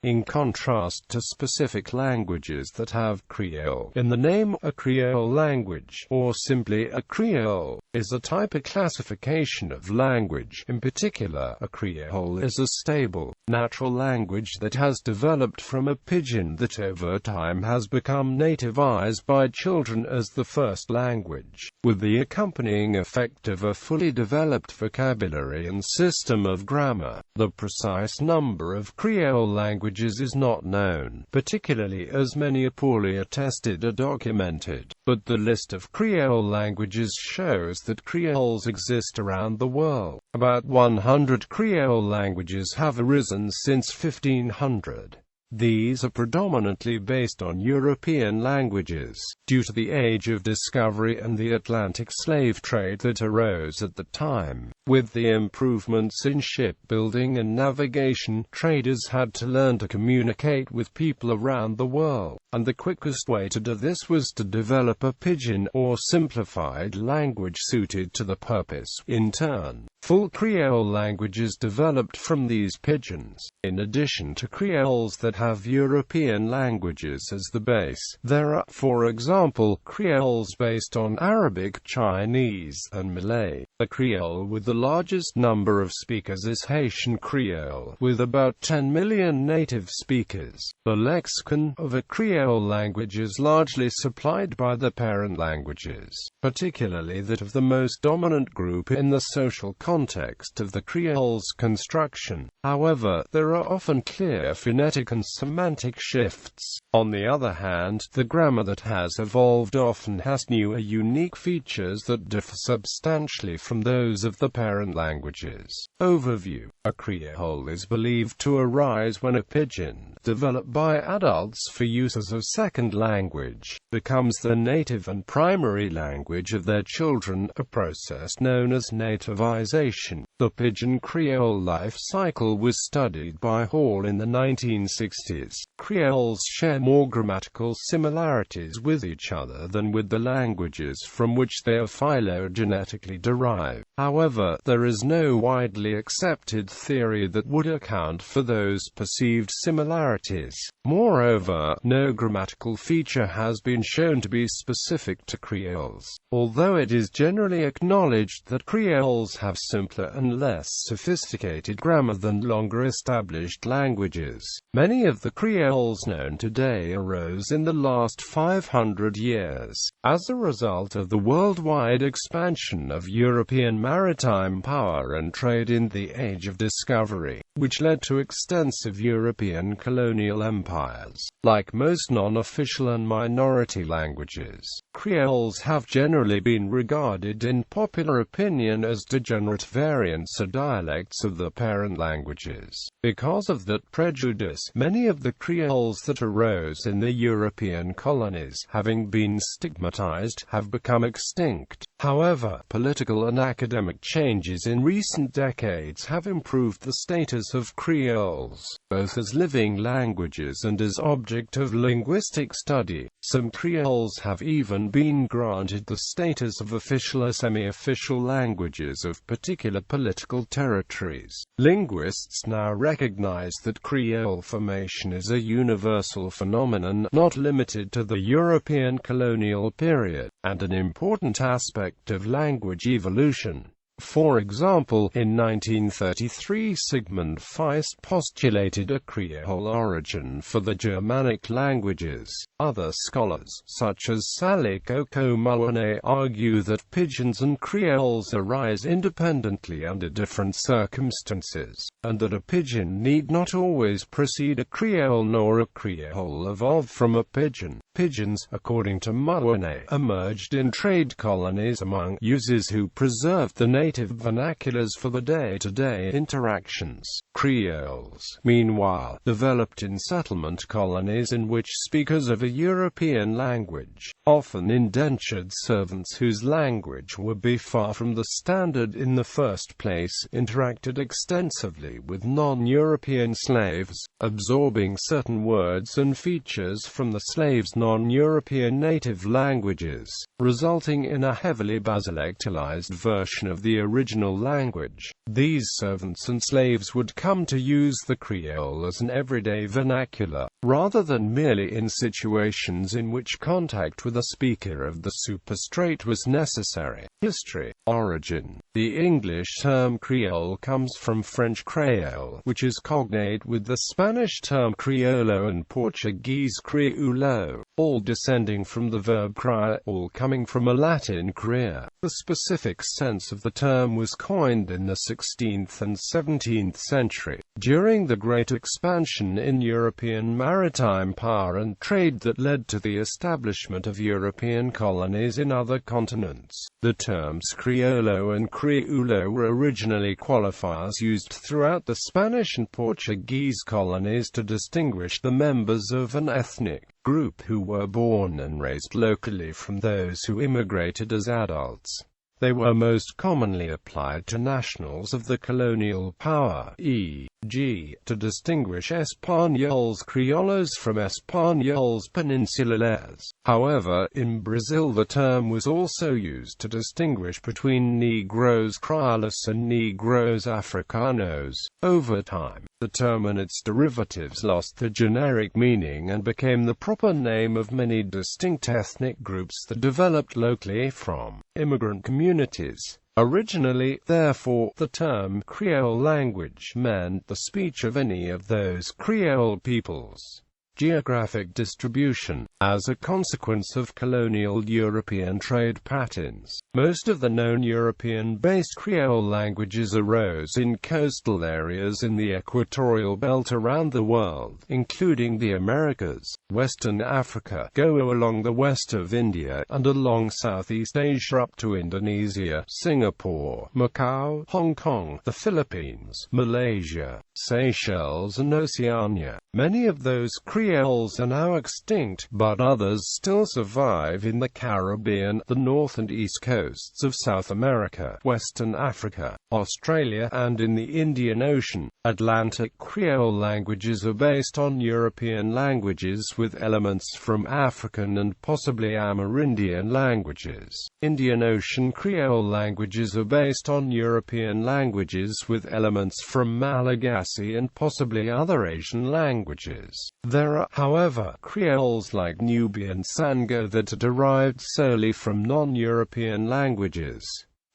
in contrast to specific languages that have Creole in the name. A Creole language, or simply a Creole, is a type of classification of language. In particular, a Creole is a stable, natural language that has developed from a pidgin that over time has become nativized by children as the first language, with the accompanying effect of a fully developed vocabulary and system of grammar. The precise number of Creole languages is not known, particularly as many are poorly attested or documented, but the list of Creole languages shows that Creoles exist around the world. About 100 Creole languages have arisen since 1500. These are predominantly based on European languages, due to the age of discovery and the Atlantic slave trade that arose at the time. With the improvements in shipbuilding and navigation, traders had to learn to communicate with people around the world, and the quickest way to do this was to develop a pidgin, or simplified language suited to the purpose. In turn, full Creole languages developed from these pidgins. In addition to Creoles that have European languages as the base, there are, for example, Creoles based on Arabic, Chinese, and Malay. The Creole with the largest number of speakers is Haitian Creole, with about 10 million native speakers. The lexicon of a Creole language is largely supplied by the parent languages, particularly that of the most dominant group in the social context of the Creole's construction. However, there are often clear phonetic and semantic shifts. On the other hand, the grammar that has evolved often has new or unique features that differ substantially from those of the parent languages. Overview. A Creole is believed to arise when a pidgin, developed by adults for use as a second language, becomes the native and primary language of their children, a process known as nativization. The pidgin Creole life cycle was studied by Hall in the 1960s. Creoles share more grammatical similarities with each other than with the languages from which they are phylogenetically derived. However, there is no widely accepted theory that would account for those perceived similarities. Moreover, no grammatical feature has been shown to be specific to Creoles, although it is generally acknowledged that Creoles have simpler and less sophisticated grammar than longer established languages. Many of the Creoles known today arose in the last 500 years, as a result of the worldwide expansion of European maritime power and trade in the Age of Discovery, which led to extensive European colonial empires. Like most non-official and minority languages, Creoles have generally been regarded in popular opinion as degenerate variants or dialects of the parent languages. Because of that prejudice, many of the Creoles that arose in the European colonies, having been stigmatized, have become extinct. However, political and academic changes in recent decades have improved the status of Creoles, both as living languages and as object of linguistic study. Some Creoles have even been granted the status of official or semi-official languages of particular political territories. Linguists now recognize that Creole formation is a universal phenomenon, not limited to the European colonial period, and an important aspect of language evolution. For example, in 1933 Sigmund Feist postulated a Creole origin for the Germanic languages. Other scholars, such as Saleh-Coco Malouane, argue that pidgins and Creoles arise independently under different circumstances, and that a pidgin need not always precede a Creole nor a Creole evolve from a pidgin. Pidgins, according to Malouane, emerged in trade colonies among users who preserved the native vernaculars for the day-to-day interactions. Creoles, meanwhile, developed in settlement colonies in which speakers of a European language, often indentured servants whose language would be far from the standard in the first place, interacted extensively with non-European slaves, absorbing certain words and features from the slaves' non-European native languages, resulting in a heavily basilectalized version of the original language. These servants and slaves would come to use the Creole as an everyday vernacular, rather than merely in situations in which contact with a speaker of the superstrate was necessary. History. Origin. The English term Creole comes from French créole, which is cognate with the Spanish term criollo and Portuguese crioulo, all descending from the verb creole coming from a Latin crea. The specific sense of the term was coined in the 16th and 17th century, during the great expansion in European maritime power and trade that led to the establishment of European colonies in other continents. The terms criollo and crioulo were originally qualifiers used throughout the Spanish and Portuguese colonies to distinguish the members of an ethnic group who were born and raised locally from those who immigrated as adults. They were most commonly applied to nationals of the colonial power, e.g., to distinguish Españoles criollos from Españoles peninsulares. However, in Brazil the term was also used to distinguish between Negroes criollos and Negroes africanos. Over time, the term and its derivatives lost the generic meaning and became the proper name of many distinct ethnic groups that developed locally from immigrant communities. Originally, therefore, the term Creole language meant the speech of any of those Creole peoples. Geographic distribution. As a consequence of colonial European trade patterns, most of the known European-based Creole languages arose in coastal areas in the equatorial belt around the world, including the Americas, Western Africa, go along the west of India, and along Southeast Asia up to Indonesia, Singapore, Macau, Hong Kong, the Philippines, Malaysia, Seychelles and Oceania. Many of those Creoles are now extinct, but others still survive in the Caribbean, the north and east coasts of South America, Western Africa, Australia, and in the Indian Ocean. Atlantic Creole languages are based on European languages with elements from African and possibly Amerindian languages. Indian Ocean Creole languages are based on European languages with elements from Malagasy and possibly other Asian languages. There are, however, Creoles like Nubian Sango that are derived solely from non-European languages.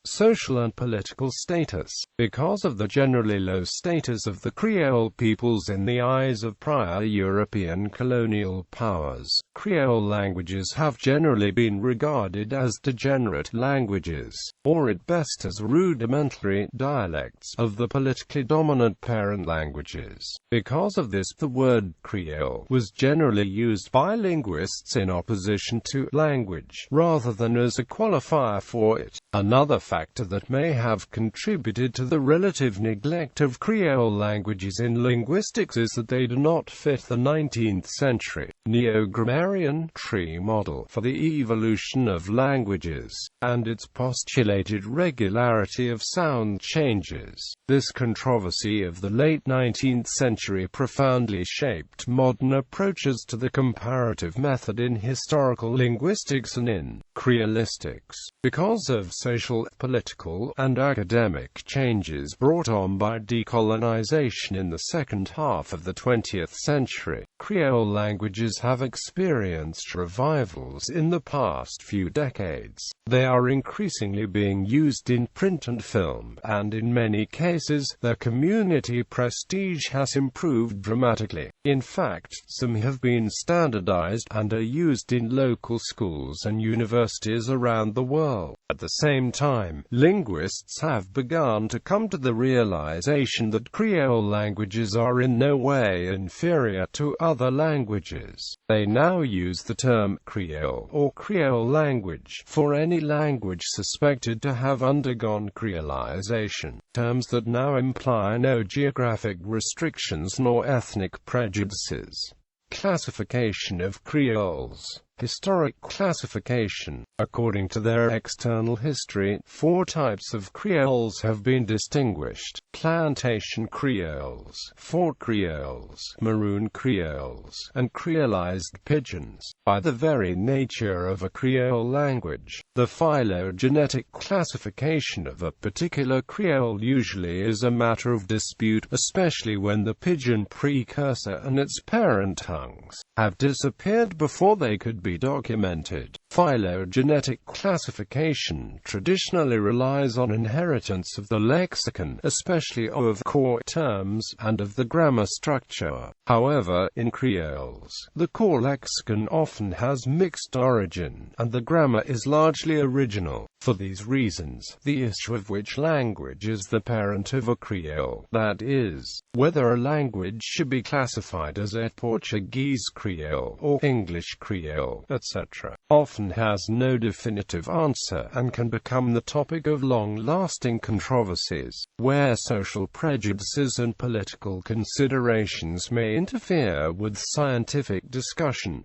Social and political status. Because of the generally low status of the Creole peoples in the eyes of prior European colonial powers, Creole languages have generally been regarded as degenerate languages, or at best as rudimentary dialects of the politically dominant parent languages. Because of this, the word Creole was generally used by linguists in opposition to language, rather than as a qualifier for it. Another factor that may have contributed to the relative neglect of Creole languages in linguistics is that they do not fit the 19th century neo-grammarian tree model for the evolution of languages, and its postulated regularity of sound changes. This controversy of the late 19th century profoundly shaped modern approaches to the comparative method in historical linguistics and in creolistics. Because of social, political, and academic changes brought on by decolonization in the second half of the 20th century, Creole languages have experienced revivals in the past few decades. They are increasingly being used in print and film, and in many cases, their community prestige has improved dramatically. In fact, some have been standardized and are used in local schools and universities around the world. At the same time, linguists have begun to come to the realization that Creole languages are in no way inferior to other languages. They now use the term Creole or Creole language for any language suspected to have undergone creolization, terms that now imply no geographic restrictions nor ethnic prejudices. Classification of Creoles. Historic classification. According to their external history, 4 types of Creoles have been distinguished: plantation Creoles, fort Creoles, maroon Creoles, and creolized pidgins. By the very nature of a Creole language, The phylogenetic classification of a particular Creole usually is a matter of dispute, especially when the pidgin precursor and its parent tongues have disappeared before they could be documented. Phylogenetic classification traditionally relies on inheritance of the lexicon, especially of core terms, and of the grammar structure. However, in Creoles, the core lexicon often has mixed origin, and the grammar is largely original. For these reasons, the issue of which language is the parent of a Creole, that is, whether a language should be classified as a Portuguese Creole or English Creole, etc., often has no definitive answer and can become the topic of long-lasting controversies, where social prejudices and political considerations may interfere with scientific discussion.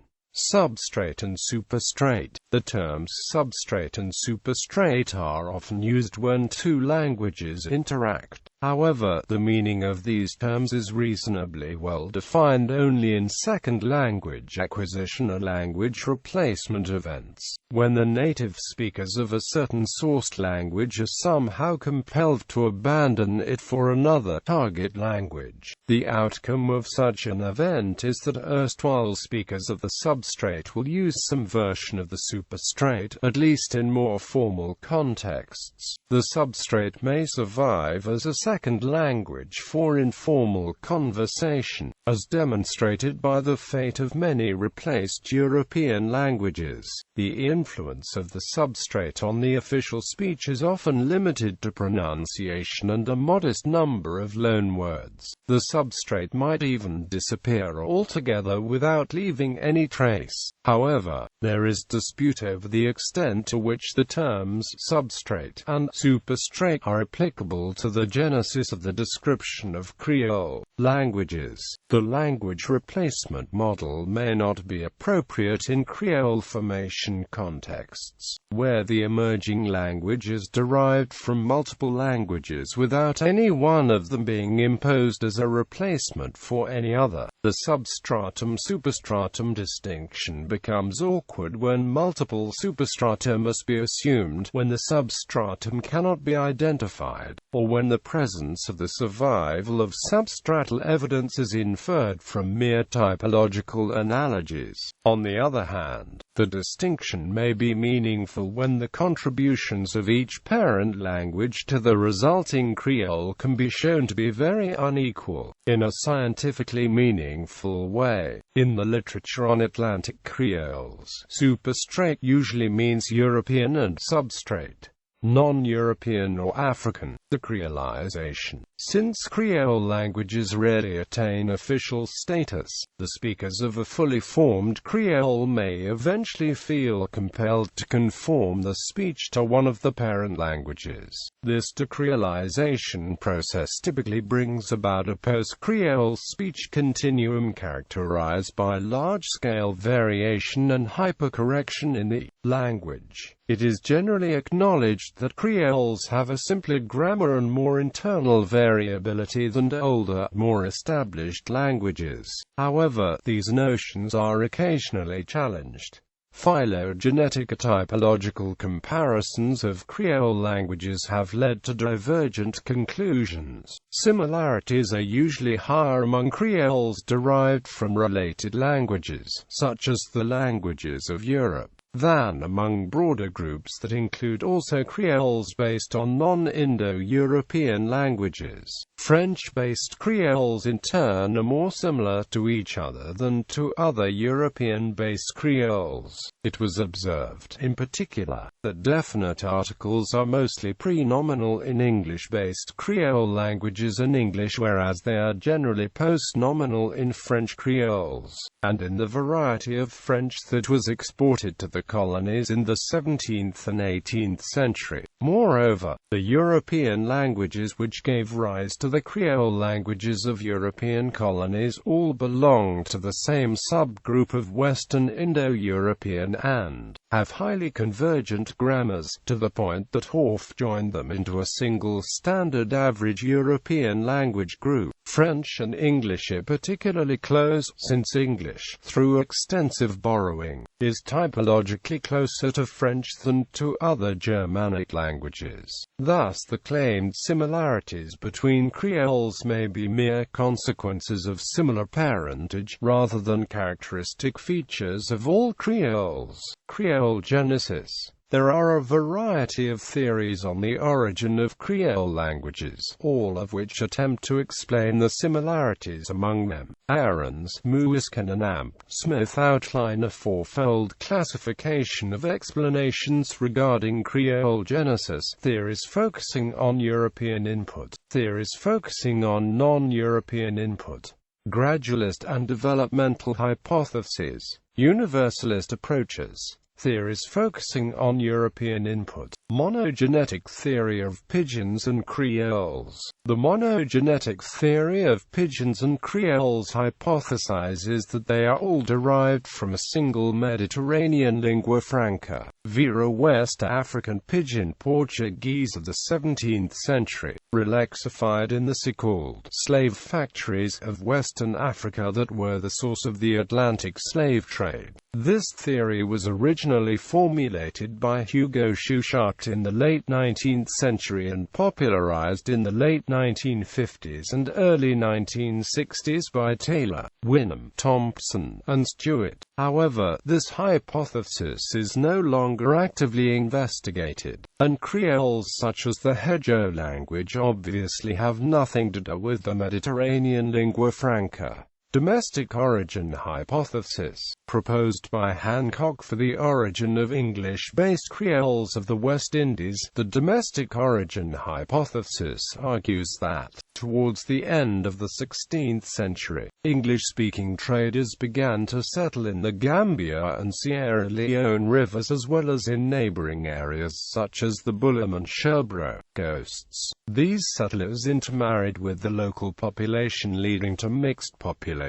Substrate and superstrate. The terms substrate and superstrate are often used when two languages interact. However, the meaning of these terms is reasonably well defined only in second language acquisition or language replacement events, when the native speakers of a certain source language are somehow compelled to abandon it for another target language. The outcome of such an event is that erstwhile speakers of the substrate will use some version of the superstrate, at least in more formal contexts. The substrate may survive as a second language for informal conversation, as demonstrated by the fate of many replaced European languages. The influence of the substrate on the official speech is often limited to pronunciation and a modest number of loanwords. The substrate might even disappear altogether without leaving any trace. However, there is dispute over the extent to which the terms substrate and superstrate are applicable to the genesis of the description of Creole languages. The language replacement model may not be appropriate in Creole formation contexts, where the emerging language is derived from multiple languages without any one of them being imposed as a replacement for any other. The substratum-superstratum distinction becomes awkward when multiple superstrata must be assumed, when the substratum cannot be identified, or when the presence of the survival of substratal evidence is inferred from mere typological analogies. On the other hand, the distinction may be meaningful when the contributions of each parent language to the resulting Creole can be shown to be very unequal, in a scientifically meaningful way. In the literature on Atlantic Creoles, superstrate usually means European and substrate, non-European or African. The Creolization. Since Creole languages rarely attain official status, the speakers of a fully formed Creole may eventually feel compelled to conform the speech to one of the parent languages. This decreolization process typically brings about a post-Creole speech continuum characterized by large-scale variation and hypercorrection in the language. It is generally acknowledged that Creoles have a simpler grammar and more internal variability than older, more established languages. However, these notions are occasionally challenged. Phylogenetic or typological comparisons of Creole languages have led to divergent conclusions. Similarities are usually higher among Creoles derived from related languages, such as the languages of Europe, than among broader groups that include also Creoles based on non-Indo-European languages. French-based Creoles in turn are more similar to each other than to other European-based Creoles. It was observed, in particular, that definite articles are mostly prenominal in English-based Creole languages and English, whereas they are generally postnominal in French Creoles, and in the variety of French that was exported to the colonies in the 17th and 18th century. Moreover, the European languages which gave rise to the Creole languages of European colonies all belong to the same subgroup of Western Indo-European and have highly convergent different grammars, to the point that Horff joined them into a single standard average European language group. French and English are particularly close, since English, through extensive borrowing, is typologically closer to French than to other Germanic languages. Thus the claimed similarities between Creoles may be mere consequences of similar parentage, rather than characteristic features of all Creoles. Creole Genesis. There are a variety of theories on the origin of Creole languages, all of which attempt to explain the similarities among them. Ahrens, Muisken and Amp. Smith outline a fourfold classification of explanations regarding Creole Genesis: theories focusing on European input, theories focusing on non-European input, gradualist and developmental hypotheses, universalist approaches, theories focusing on European input, monogenetic theory of pidgins and creoles. The monogenetic theory of pidgins and creoles hypothesizes that they are all derived from a single Mediterranean lingua franca. Vera West African pidgin Portuguese of the 17th century, relexified in the so-called slave factories of Western Africa that were the source of the Atlantic slave trade. This theory was originally formulated by Hugo Chouchat in the late 19th century and popularized in the late 1950s and early 1960s by Taylor, Wynnum, Thompson, and Stewart. However, this hypothesis is no longer actively investigated, and Creoles such as the Hedjo language obviously have nothing to do with the Mediterranean lingua franca. Domestic origin hypothesis, proposed by Hancock for the origin of English-based Creoles of the West Indies. The domestic origin hypothesis argues that, towards the end of the 16th century, English-speaking traders began to settle in the Gambia and Sierra Leone rivers as well as in neighboring areas such as the Bullam and Sherbro coasts. These settlers intermarried with the local population, leading to mixed populations,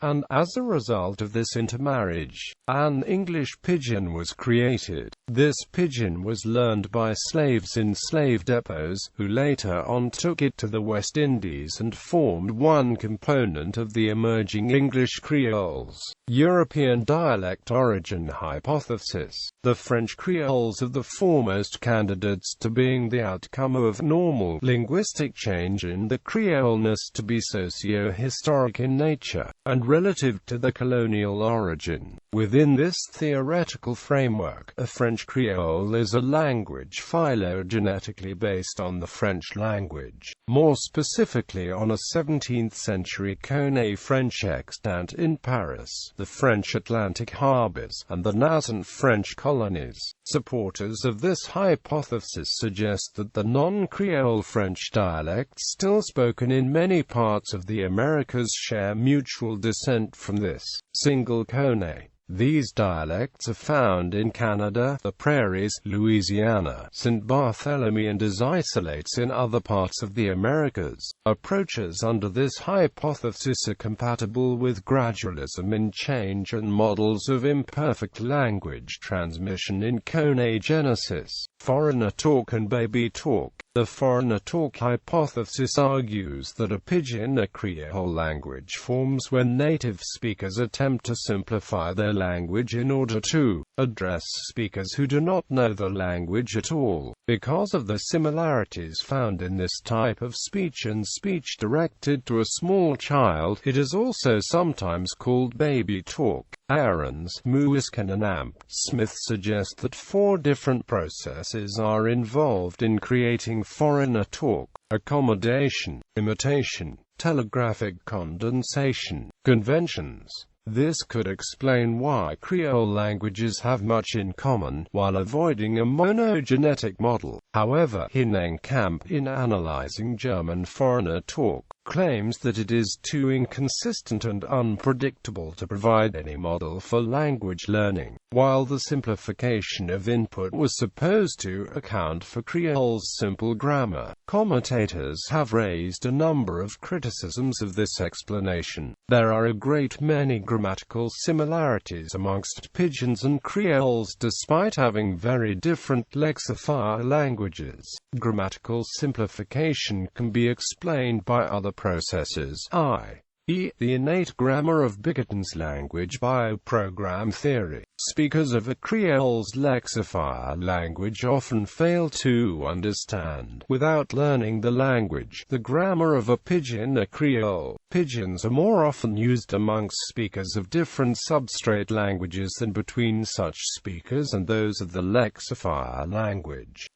and, as a result of this intermarriage, an English pidgin was created. This pidgin was learned by slaves in slave depots, who later on took it to the West Indies and formed one component of the emerging English Creoles. European dialect origin hypothesis. The French Creoles are the foremost candidates to being the outcome of normal linguistic change in the Creoleness to be socio-historic in nature, and relative to the colonial origin. Within this theoretical framework, a French Creole is a language phylogenetically based on the French language, more specifically on a 17th-century Koné French extant in Paris, the French Atlantic harbors, and the nascent French colonies. Supporters of this hypothesis suggest that the non-Creole French dialects still spoken in many parts of the Americas share mutual descent from this single Koné. These dialects are found in Canada, the Prairies, Louisiana, St. Barthélemy, and as isolates in other parts of the Americas. Approaches under this hypothesis are compatible with gradualism in change and models of imperfect language transmission in Koné Genesis, foreigner talk and baby talk. The foreigner talk hypothesis argues that a pidgin, a Creole language, forms when native speakers attempt to simplify their language in order to address speakers who do not know the language at all. Because of the similarities found in this type of speech and speech directed to a small child, it is also sometimes called baby talk. Ahrens, Muisken and Amp. Smith suggest that 4 different processes are involved in creating foreigner talk: accommodation, imitation, telegraphic condensation, conventions. This could explain why Creole languages have much in common, while avoiding a monogenetic model. However, Hinnenkamp, in analyzing German foreigner talk, claims that it is too inconsistent and unpredictable to provide any model for language learning. While the simplification of input was supposed to account for Creole's simple grammar, commentators have raised a number of criticisms of this explanation. There are a great many grammatical similarities amongst pidgins and creoles despite having very different lexicophiles languages. Grammatical simplification can be explained by other processes, i.e., the innate grammar of Bickerton's language bioprogram theory. Speakers of a creole's lexicophile language often fail to understand, without learning the language, the grammar of a pidgin or creole. Pidgins are more often used amongst speakers of different substrate languages than between such speakers and those of the lexicophile language.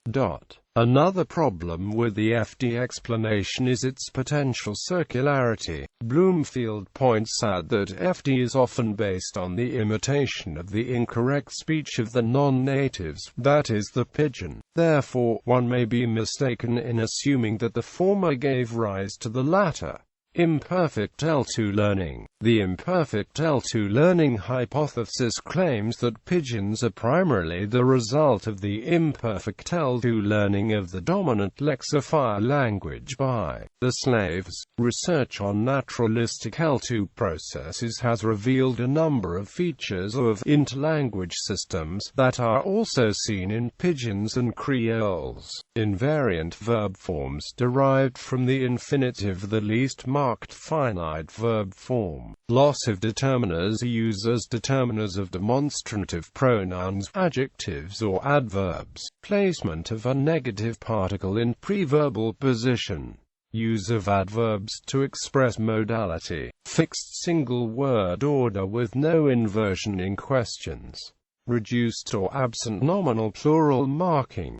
Another problem with the FD explanation is its potential circularity. Bloomfield points out that FD is often based on the imitation of the incorrect speech of the non-natives, that is, the pidgin. Therefore, one may be mistaken in assuming that the former gave rise to the latter. Imperfect L2 learning. The imperfect L2 learning hypothesis claims that pidgins are primarily the result of the imperfect L2 learning of the dominant lexicophile language by the slaves. Research on naturalistic L2 processes has revealed a number of features of interlanguage systems that are also seen in pidgins and creoles. Invariant verb forms derived from the infinitive, the least marked finite verb form. Loss of determiners are used as determiners of demonstrative pronouns, adjectives or adverbs. Placement of a negative particle in preverbal position. Use of adverbs to express modality. Fixed single word order with no inversion in questions. Reduced or absent nominal plural marking.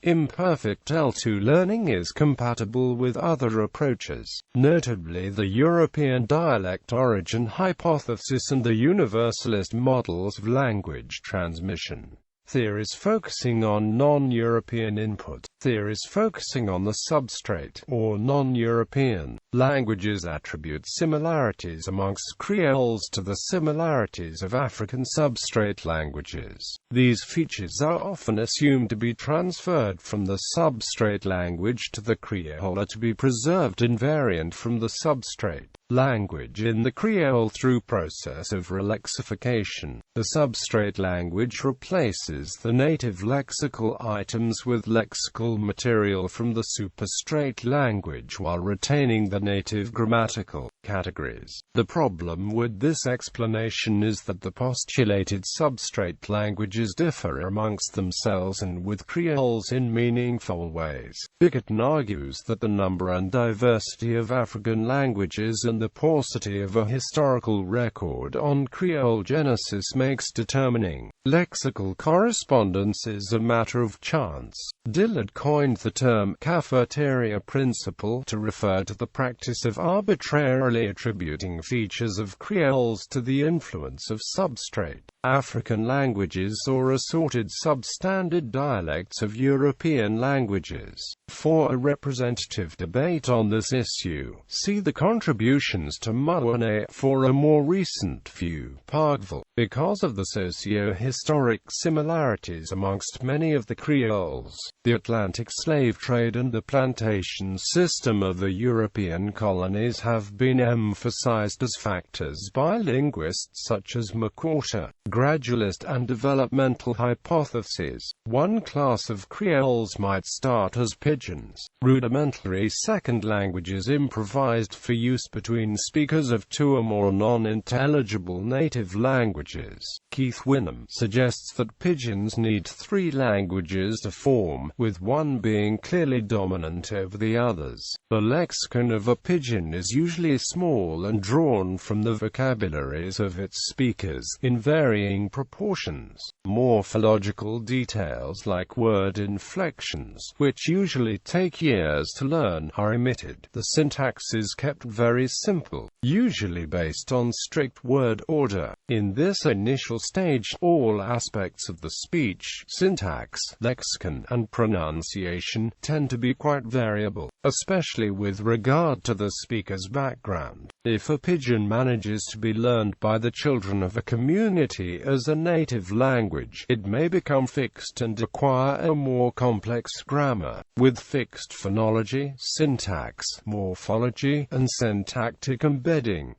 Imperfect L2 learning is compatible with other approaches, notably the European dialect origin hypothesis and the universalist models of language transmission. Theories focusing on non-European input. Theories focusing on the substrate, or non-European, languages attribute similarities amongst creoles to the similarities of African substrate languages. These features are often assumed to be transferred from the substrate language to the creole or to be preserved invariant from the substrate language in the creole through process of relexification. The substrate language replaces the native lexical items with lexical material from the superstrate language while retaining the native grammatical categories. The problem with this explanation is that the postulated substrate languages differ amongst themselves and with creoles in meaningful ways. Bickerton argues that the number and diversity of African languages and the paucity of a historical record on Creole Genesis makes determining lexical correspondences a matter of chance. Dillard coined the term cafeteria principle to refer to the practice of arbitrarily attributing features of creoles to the influence of substrate African languages or assorted substandard dialects of European languages. For a representative debate on this issue, see the contributions to Mawone. For a more recent view, Parkville. Because of the socio-historic similarities amongst many of the creoles, the Atlantic slave trade and the plantation system of the European colonies have been emphasized as factors by linguists such as McWhorter, gradualist and developmental hypotheses. One class of creoles might start as pidgins, rudimentary second languages improvised for use between speakers of two or more non-intelligible native languages. Keith Winham suggests that pidgins need three languages to form, with one being clearly dominant over the others. The lexicon of a pidgin is usually small and drawn from the vocabularies of its speakers, in varying proportions. Morphological details like word inflections, which usually take years to learn, are omitted. The syntax is kept very simple, usually based on strict word order. In this initial stage, all aspects of the speech, syntax, lexicon, and pronunciation, tend to be quite variable, especially with regard to the speaker's background. If a pidgin manages to be learned by the children of a community as a native language, it may become fixed and acquire a more complex grammar, with fixed phonology, syntax, morphology, and syntactic embedding.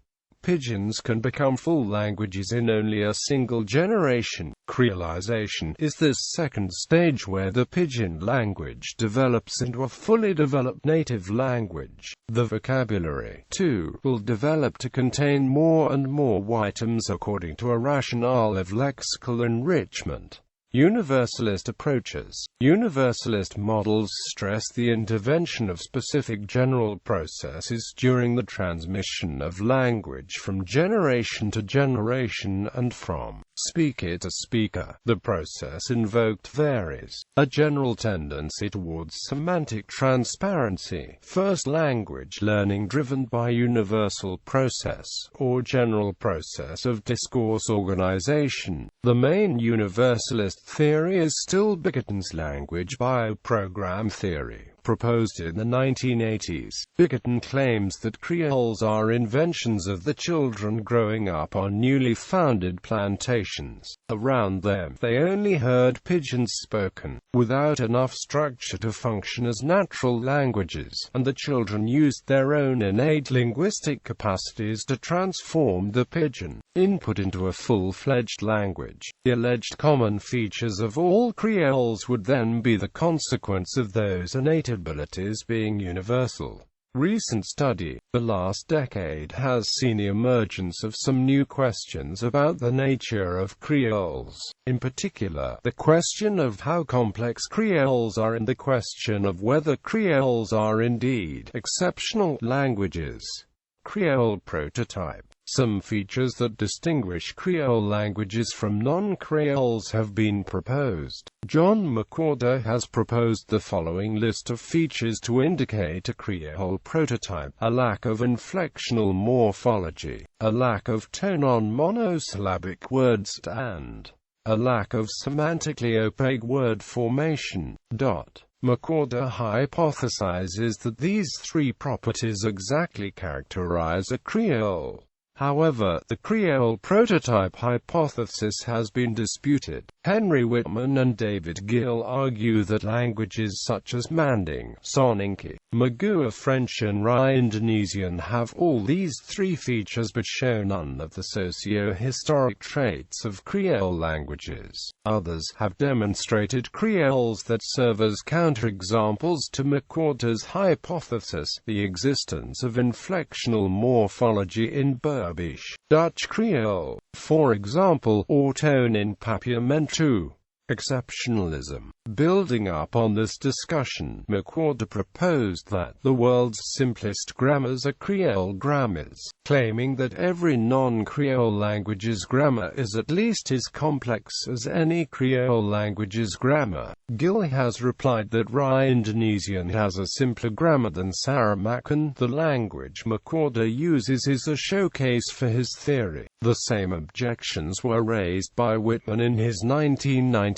pidgins can become full languages in only a single generation. Creolization is this second stage where the pidgin language develops into a fully developed native language. The vocabulary, too, will develop to contain more and more items according to a rationale of lexical enrichment. Universalist approaches. Universalist models stress the intervention of specific general processes during the transmission of language from generation to generation and from speaker to speaker. The process invoked varies. A general tendency towards semantic transparency, first language learning driven by universal process, or general process of discourse organization. The main universalist theory is still Bickerton's language bioprogram theory, proposed in the 1980s. Bickerton claims that creoles are inventions of the children growing up on newly founded plantations. Around them, they only heard pidgins spoken, without enough structure to function as natural languages, and the children used their own innate linguistic capacities to transform the pidgin input into a full-fledged language. The alleged common features of all creoles would then be the consequence of those innate abilities being universal. Recent study, the last decade, has seen the emergence of some new questions about the nature of creoles. In particular, the question of how complex creoles are and the question of whether creoles are indeed exceptional languages. Creole prototype. Some features that distinguish Creole languages from non-Creoles have been proposed. John McWhorter has proposed the following list of features to indicate a Creole prototype: a lack of inflectional morphology, a lack of tone on monosyllabic words, and a lack of semantically opaque word formation. McWhorter hypothesizes that these three properties exactly characterize a Creole. However, the Creole prototype hypothesis has been disputed. Henry Whitman and David Gill argue that languages such as Manding, Soninke, Magua French and Rai Indonesian have all these three features but show none of the socio-historic traits of Creole languages. Others have demonstrated creoles that serve as counterexamples to McWhorter's hypothesis: the existence of inflectional morphology in Berbish, Dutch Creole, for example, or tone in Papiamentu. Exceptionalism. Building up on this discussion, McWhorter proposed that the world's simplest grammars are Creole grammars, claiming that every non-Creole language's grammar is at least as complex as any Creole language's grammar. Gill has replied that Rai Indonesian has a simpler grammar than Saramaccan. The language McWhorter uses is a showcase for his theory. The same objections were raised by Whitman in his 1999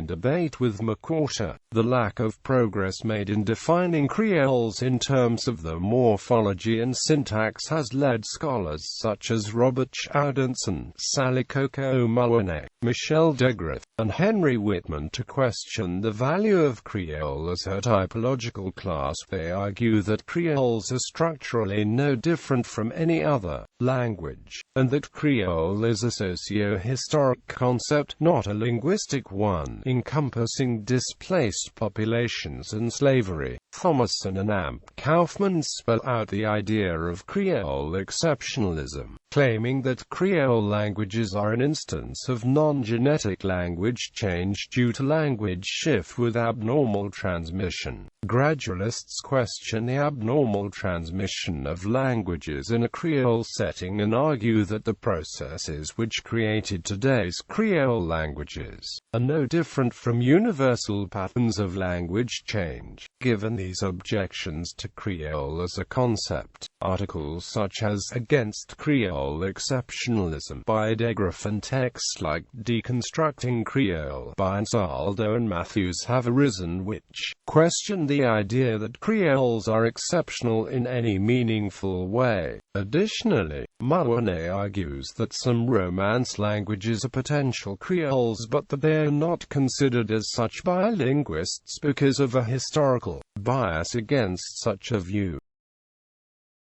debate with McWhorter. The lack of progress made in defining creoles in terms of the morphology and syntax has led scholars such as Robert Chaudenson, Sally Coco Mawane, Michel Degraff, and Henry Whitman to question the value of Creole as a typological class. They argue that creoles are structurally no different from any other language, and that Creole is a socio-historic concept, not a linguistic one, encompassing displaced populations and slavery. Thomason and Amp Kaufman spell out the idea of Creole exceptionalism, claiming that Creole languages are an instance of non-genetic language change due to language shift with abnormal transmission. Gradualists question the abnormal transmission of languages in a Creole setting and argue that the processes which created today's Creole languages are no different from universal patterns of language change. Given these objections to Creole as a concept, articles such as Against Creole Exceptionalism by Degraff and texts like Deconstructing Creole by Ansaldo and Matthews have arisen, which question the idea that creoles are exceptional in any meaningful way. Additionally, Mawane argues that some Romance languages are potential creoles but that they are not considered as such by linguists because of a historical bias against such a view.